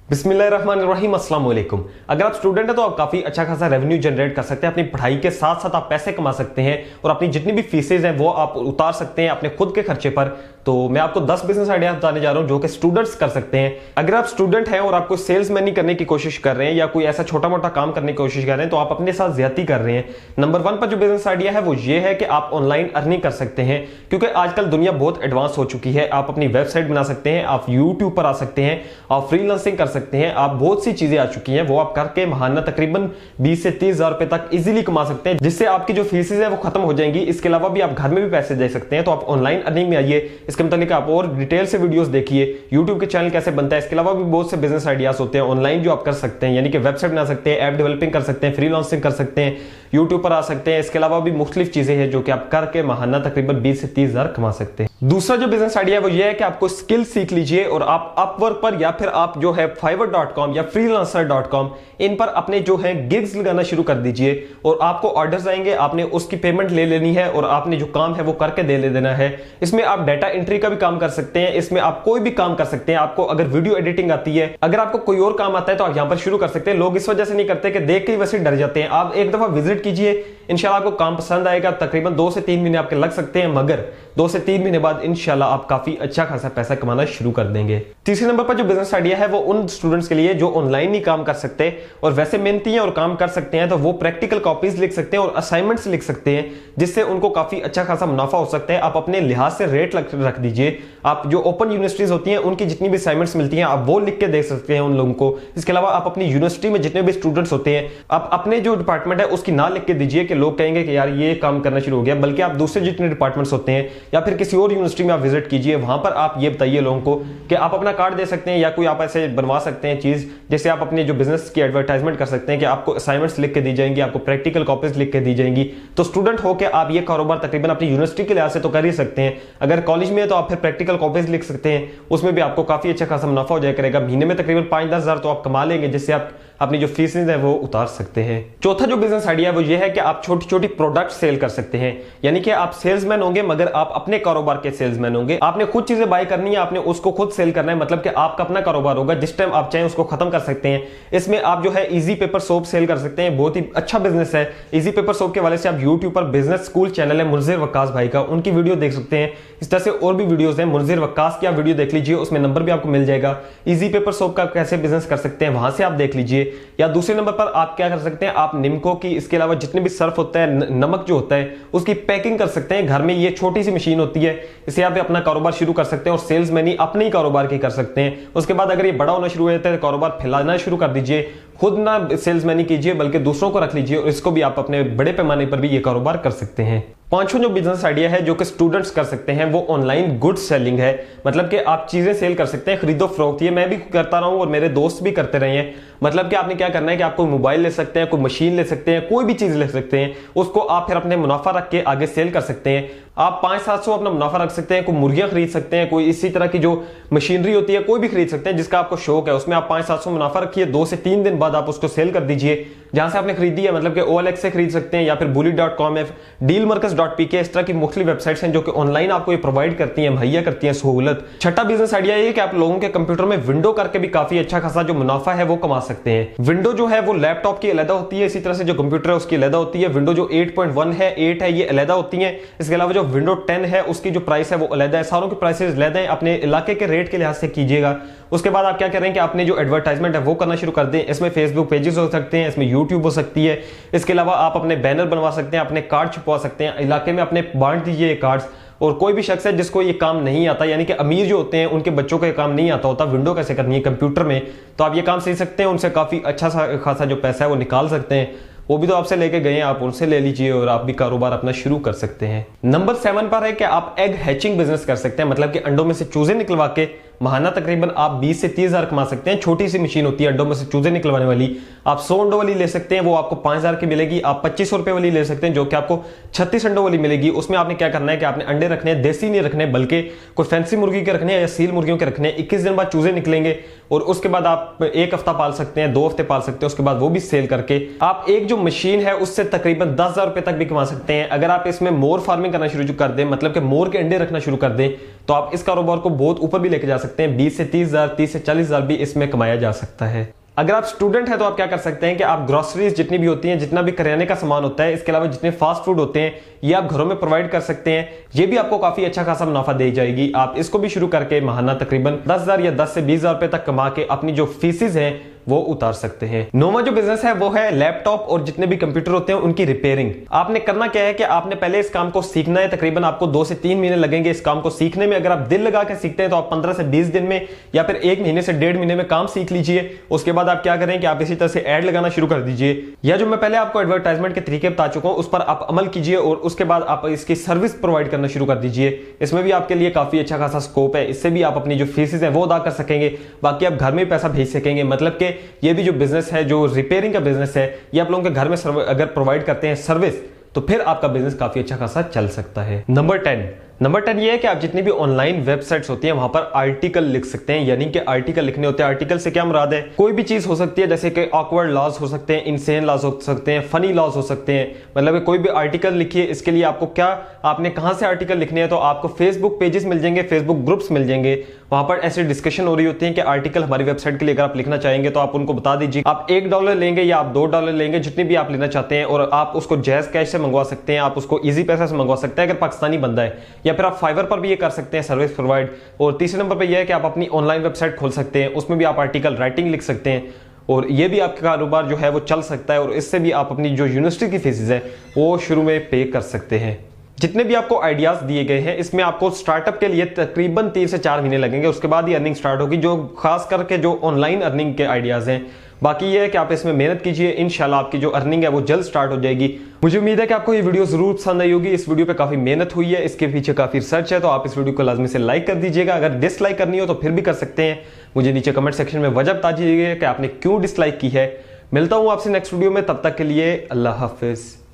बिस्मिल्लाहिर्रहमानिर्रहीम, अस्सलाम वालेकुम। अगर आप स्टूडेंट हैं तो आप काफी अच्छा खासा रेवेन्यू जनरेट कर सकते हैं। अपनी पढ़ाई के साथ साथ आप पैसे कमा सकते हैं और अपनी जितनी भी फीसेज हैं वो आप उतार सकते हैं अपने खुद के खर्चे पर। तो मैं आपको 10 बिजनेस आइडिया बताने जा रहा हूं जो कि स्टूडेंट्स कर सकते हैं। अगर आप स्टूडेंट हैं और आप कोई सेल्समैन करने की कोशिश कर रहे हैं या कोई ऐसा छोटा मोटा काम करने की कोशिश कर रहे हैं तो आप अपने साथ ज्यादती कर रहे हैं। नंबर 1 पर जो बिजनेस आइडिया है वो ये है कि आप ऑनलाइन अर्निंग कर सकते हैं, क्योंकि आजकल दुनिया बहुत एडवांस हो चुकी है। आप अपनी वेबसाइट बना सकते हैं, आप यूट्यूब पर आ सकते हैं, आप फ्रीलांसिंग कर सकते हैं, आप बहुत सी चीजें आ चुकी हैं वो आप करके महाना तकरीबन 20 से 30 हजार रुपए तक इजीली कमा सकते हैं, जिससे आपकी जो फीसेज है वो खत्म हो जाएंगी। इसके अलावा भी आप घर में भी पैसे दे सकते हैं। तो आप ऑनलाइन अर्निंग में आइए, इसके मतलब आप और डिटेल से वीडियोस देखिए, यूट्यूब के चैनल कैसे बनता है। इसके अलावा भी बहुत से बिजनेस आइडियाज होते हैं ऑनलाइन जो आप कर सकते हैं, यानी कि वेबसाइट बना सकते हैं, ऐप डेवलपिंग कर सकते हैं, फ्रीलांसिंग कर सकते हैं, यूट्यूब पर आ सकते हैं। इसके अलावा भी मुख्तलिफ चीजें हैं जो कि आप करके महाना तकरीबन 20 से 30 हजार कमा सकते हैं। दूसरा जो बिजनेस आइडिया है वो ये है कि आपको स्किल सीख लीजिए और आप अपवर्क पर या फिर आप जो है fiverr.com या freelancer.com इन पर अपने जो है गिग्स लगाना शुरू कर दीजिए और आपको ऑर्डर्स आएंगे, आपने उसकी पेमेंट ले लेनी है और आपने जो काम है वो करके दे ले देना है। इसमें आप डाटा एंट्री का भी काम कर सकते हैं, इसमें आप कोई भी काम कर सकते हैं। आपको अगर वीडियो एडिटिंग आती है, अगर आपको कोई और काम आता है तो आप यहां पर शुरू कर सकते हैं। लोग इस वजह से नहीं करते कि देख के ही वैसे डर जाते हैं। आप एक दफा विजिट कीजिए, इंशाल्लाह आपको काम पसंद आएगा। तकरीबन 2 से 3 महीने आपके लग सकते हैं, मगर 2 से 3 महीने बाद इंशाल्लाह आप काफी अच्छा खासा पैसा कमाना शुरू कर देंगे। तीसरे नंबर पर जो बिजनेस आइडिया है वो उन स्टूडेंट्स के लिए जो ऑनलाइन ही काम कर सकते हैं और वैसे मेहनती हैं और काम कर सकते हैं, तो वो प्रैक्टिकल कॉपीज लिख सकते हैं और असाइनमेंट्स लिख सकते हैं, जिससे उनको काफी अच्छा खासा मुनाफा हो सकता है। आप अपने लिहाज से रेट रख दीजिए। आप जो ओपन यूनिवर्सिटीज होती हैं उनकी जितनी भी असाइनमेंट्स मिलती हैं आप वो लिख के दे सकते हैं उन लोगों को। इसके अलावा आप अपनी यूनिवर्सिटी में जितने भी स्टूडेंट्स होते हैं आप अपने जो डिपार्टमेंट है उसकी ना लिख के दीजिए कि लोग कहेंगे कि यार ये काम करना शुरू हो गया, बल्कि आप दूसरे जितने डिपार्टमेंट्स होते हैं या फिर किसी और यूनिवर्सिटी में आप विजिट कीजिए, वहां पर आप ये बताइए लोगों को कि आप अपना कार्ड दे सकते हैं या कोई आप ऐसे बनवा सकते हैं चीज, जैसे आप अपने जो बिजनेस की एडवर्टाइजमेंट कर सकते हैं कि आपको असाइनमेंट्स लिख के दी जाएंगी, आपको प्रैक्टिकल कॉपीज लिख के दी जाएंगी। तो स्टूडेंट होकर आप ये कारोबार तकरीबन अपनी यूनिवर्सिटी के लिहाज से तो कर ही सकते हैं। अगर कॉलेज में है तो आप फिर प्रैक्टिकल कॉपीज लिख सकते हैं, उसमें भी आपको काफी अच्छा खासा मुनाफा हो जाया करेगा। महीने में तकरीबन 5-10 हजार तो आप कमा लेंगे, जिससे आप अपनी जो फीसें है वो उतार सकते हैं। चौथा जो बिजनेस आइडिया है वो ये है कि आप छोटी छोटी प्रोडक्ट सेल कर सकते हैं, यानी कि आप सेल्समैन होंगे मगर आप अपने कारोबार के सेल्समैन होंगे। आपने खुद चीजें बाय करनी है, आपने उसको खुद सेल करना है, मतलब कि आपका अपना कारोबार होगा। जिस टाइम आप चाहें उसको खत्म कर सकते हैं। इसमें आप जो है इजी पेपर सोप सेल कर सकते हैं, बहुत ही अच्छा बिजनेस है। इजी पेपर सोप के वाले से आप यूट्यूब पर बिजनेस स्कूल चैनल है मुनज़िर वक्कास भाई का, उनकी वीडियो देख सकते हैं। इस तरह से और भी वीडियोस हैं, मुनज़िर वक्कास की आप वीडियो देख लीजिए, उसमें नंबर भी आपको मिल जाएगा। इजी पेपर सोप का कैसे बिजनेस कर सकते हैं वहां से आप देख लीजिए। या दूसरे नंबर पर आप क्या कर सकते हैं, आप निम्को की, इसके अलावा जितने भी सर्फ होता है, नमक जो होता है, उसकी पैकिंग कर सकते हैं। घर में ये छोटी सी मशीन होती है, इसे आप अपना कारोबार शुरू कर सकते हैं और सेल्समैन ही अपने ही कारोबार की कर सकते हैं। उसके बाद अगर ये बड़ा होना शुरू हो जाता है, कारोबार फैलाना शुरू कर दीजिए। खुद ना सेल्समैन कीजिए बल्कि दूसरों को रख लीजिए और इसको भी आप अपने बड़े पैमाने पर भी ये कारोबार कर सकते हैं। पांचवा जो बिजनेस आइडिया है जो कि स्टूडेंट्स कर सकते हैं वो ऑनलाइन गुड्स सेलिंग है, मतलब कि आप चीजें सेल कर सकते हैं, खरीदो फरोख्त। ये मैं भी करता रहा हूं और मेरे दोस्त भी करते रहे हैं। मतलब कि आपने क्या करना है कि आपको मोबाइल ले सकते हैं, कोई मशीन ले सकते हैं, कोई भी चीज ले सकते हैं, उसको आप फिर अपने मुनाफा रख के आगे सेल कर सकते हैं। आप 500-700 अपना मुनाफा रख सकते हैं, कोई मुर्गियां खरीद सकते हैं, कोई इसी तरह की जो मशीनरी होती है कोई भी खरीद सकते हैं जिसका आपको शौक है, उसमें आप 500-700 मुनाफा रखिए। 2 से 3 दिन बाद आप उसको सेल कर दीजिए जहां से आपने खरीदी है, मतलब कि OLX से खरीद सकते हैं या फिर bully.com है, dealmarkets.pk, इस तरह की मुख्तलिफ वेबसाइट्स हैं जो कि ऑनलाइन आपको ये प्रोवाइड करती हैं, मुहैया करती हैं सहूलत। छठा बिजनेस आइडिया ये कि आप लोगों के कंप्यूटर में विंडो करके भी काफी अच्छा खासा जो मुनाफा है वो कमा सकते हैं। विंडो जो है वो लैपटॉप की अलग होती है, इसी तरह से जो कंप्यूटर है उसकी अलग होती है। विंडो जो 8.1 है, 8 है, ये अलग होती है। इसके अलावा जो विंडो 10 है उसकी जो प्राइस है वो अलग है। सारों की प्राइसेस अलग है, अपने इलाके के रेट के लिहाज से कीजिएगा। उसके बाद आप क्या करें कि आपने जो एडवर्टाइजमेंट है वो करना शुरू कर दें। इसमें फेसबुक पेजेस हो सकते हैं, इसमें यूट्यूब हो सकती है। इसके अलावा आप अपने बैनर बनवा सकते हैं, अपने कार्ड छुपवा सकते हैं, इलाके में अपने बांट दीजिए कार्ड्स। और कोई भी शख्स है जिसको ये काम नहीं आता, यानी कि अमीर जो होते हैं उनके बच्चों को ये काम नहीं आता होता विंडो कैसे करनी है कंप्यूटर में, तो आप ये काम सीख सकते हैं। उनसे काफी अच्छा खासा जो पैसा है वो निकाल सकते हैं। वो भी तो आपसे लेके गए हैं, आप उनसे ले लीजिए और आप भी कारोबार अपना शुरू कर सकते हैं। नंबर 7 पर है कि आप एग हैचिंग बिजनेस कर सकते हैं, मतलब कि अंडों में से चूजे निकलवा के महाना तकरीबन आप 20 से 30 हजार कमा सकते हैं। छोटी सी मशीन होती है अंडों में से चूजे निकलवाने वाली, आप 100 अंडों वाली ले सकते हैं, वो आपको 5 हजार की मिलेगी। आप 2500 रुपए वाली ले सकते हैं जो कि आपको 36 अंडों वाली मिलेगी। उसमें आपने क्या करना है कि आपने अंडे रखने हैं, देसी नहीं रखने बल्कि कोई फैंसी मुर्गी के रखने हैं या सील मुर्गियों के रखने हैं। 21 दिन बाद चूजे निकलेंगे, और उसके बाद आप 1 हफ्ता पाल सकते हैं, 2 हफ्ते पाल सकते हैं, उसके बाद वो भी सेल करके आप एक जो मशीन है उससे तकरीबन 10,000 रुपए तक भी कमा सकते हैं। अगर आप इसमें मोर फार्मिंग करना शुरू कर दें, मतलब कि मोर के अंडे रखना शुरू कर दें, तो आप इस कारोबार को बहुत ऊपर भी लेके जा सकते हैं। 20 से 30,000, 30 से 40,000 भी इसमें कमाया जा सकता है। अगर आप स्टूडेंट हैं तो आप क्या कर सकते हैं कि आप ग्रोसरीज जितनी भी होती हैं, जितना भी करियाने का सामान होता है, इसके अलावा जितने फास्ट फूड होते हैं, ये आप घरों में प्रोवाइड कर सकते हैं। ये भी आपको काफी अच्छा खासा मुनाफा दे जाएगी। आप इसको भी शुरू करके माहाना तकरीबन 10,000 या 10 से 20,000 रुपए तक कमा के अपनी जो फीसिस हैं वो उतार सकते हैं। नौवां जो बिजनेस है वो है लैपटॉप और जितने भी कंप्यूटर होते हैं उनकी रिपेयरिंग। आपने करना क्या है कि आपने पहले इस काम को सीखना है। तकरीबन आपको 2 से 3 महीने लगेंगे इस काम को सीखने में। अगर आप दिल लगा के सीखते हैं तो आप 15 से 20 दिन में या फिर 1 महीने से 1.5 महीने में काम सीख लीजिए। उसके बाद आप क्या करें कि आप इसी तरह से एड लगाना शुरू कर दीजिए, या जो मैं पहले आपको एडवर्टाइजमेंट के तरीके बता चुका हूं उस पर आप अमल कीजिए और उसके बाद आप इसकी सर्विस प्रोवाइड करना शुरू कर दीजिए। इसमें भी आपके लिए काफी अच्छा खासा स्कोप है। इससे भी आप अपनी जो फीसेस है वो अदा कर सकेंगे। बाकी आप घर में पैसा भेज सकेंगे। मतलब कि ये भी जो बिजनेस है, जो रिपेयरिंग का बिजनेस है, ये आप लोगों के घर में अगर प्रोवाइड करते हैं सर्विस, तो फिर आपका बिजनेस काफी अच्छा खासा चल सकता है। नंबर 10 ये है कि आप जितनी भी ऑनलाइन वेबसाइट्स होती हैं वहां पर आर्टिकल लिख सकते हैं। यानी कि आर्टिकल लिखने होते हैं। आर्टिकल से क्या मुराद है, कोई भी चीज हो सकती है, जैसे कि ऑकवर्ड लॉज हो सकते हैं, इनसेन लॉज हो सकते हैं, फनी लॉज हो सकते हैं। मतलब कोई भी आर्टिकल लिखिए। इसके लिए आपको क्या, आपने कहां से आर्टिकल लिखने हैं, तो आपको फेसबुक पेजेस मिल जाएंगे, फेसबुक ग्रुप्स मिल जाएंगे। वहां पर ऐसी डिस्कशन हो रही होती है कि आर्टिकल हमारी वेबसाइट के लिए अगर आप लिखना चाहेंगे तो आप उनको बता दीजिए। आप $1 लेंगे या आप $2 लेंगे, जितनी भी आप लेना चाहते हैं, और आप उसको जैज कैश से मंगवा सकते हैं, आप उसको इजी पैसा से मंगवा सकते हैं अगर पाकिस्तानी बंदा है, या फिर आप फाइवर पर ये कर सकते हैं सर्विस प्रोवाइड। और तीसरे नंबर पे ये है कि आप अपनी ऑनलाइन वेबसाइट खोल सकते हैं, उसमें भी आप आर्टिकल राइटिंग लिख सकते हैं और ये भी आपका कारोबार जो है वो चल सकता है। और इससे भी आप अपनी जो यूनिवर्सिटी की फीसेस है वो शुरू में पे कर सकते हैं। जितने भी आपको आइडियाज दिए गए हैं इसमें आपको स्टार्टअप के लिए तकरीबन 3 से 4 महीने लगेंगे, उसके बाद ही अर्निंग स्टार्ट होगी, जो खास करके जो ऑनलाइन अर्निंग के आइडियाज हैं। बाकी ये है कि आप इसमें मेहनत कीजिए, इंशाल्लाह आपकी जो अर्निंग है वो जल्द स्टार्ट हो जाएगी। मुझे उम्मीद है कि आपको ये वीडियो जरूर पसंद आई होगी। इस वीडियो पे काफी मेहनत हुई है, इसके पीछे काफी रिसर्च है, तो आप इस वीडियो को लाजमी से लाइक कर दीजिएगा। अगर डिसलाइक करनी हो तो फिर भी कर सकते हैं। मुझे नीचे कमेंट सेक्शन में वजह बता दीजिएगा कि आपने क्यों डिसलाइक की है। मिलता हूं आपसे नेक्स्ट वीडियो में, तब तक के लिए अल्लाह हाफिज।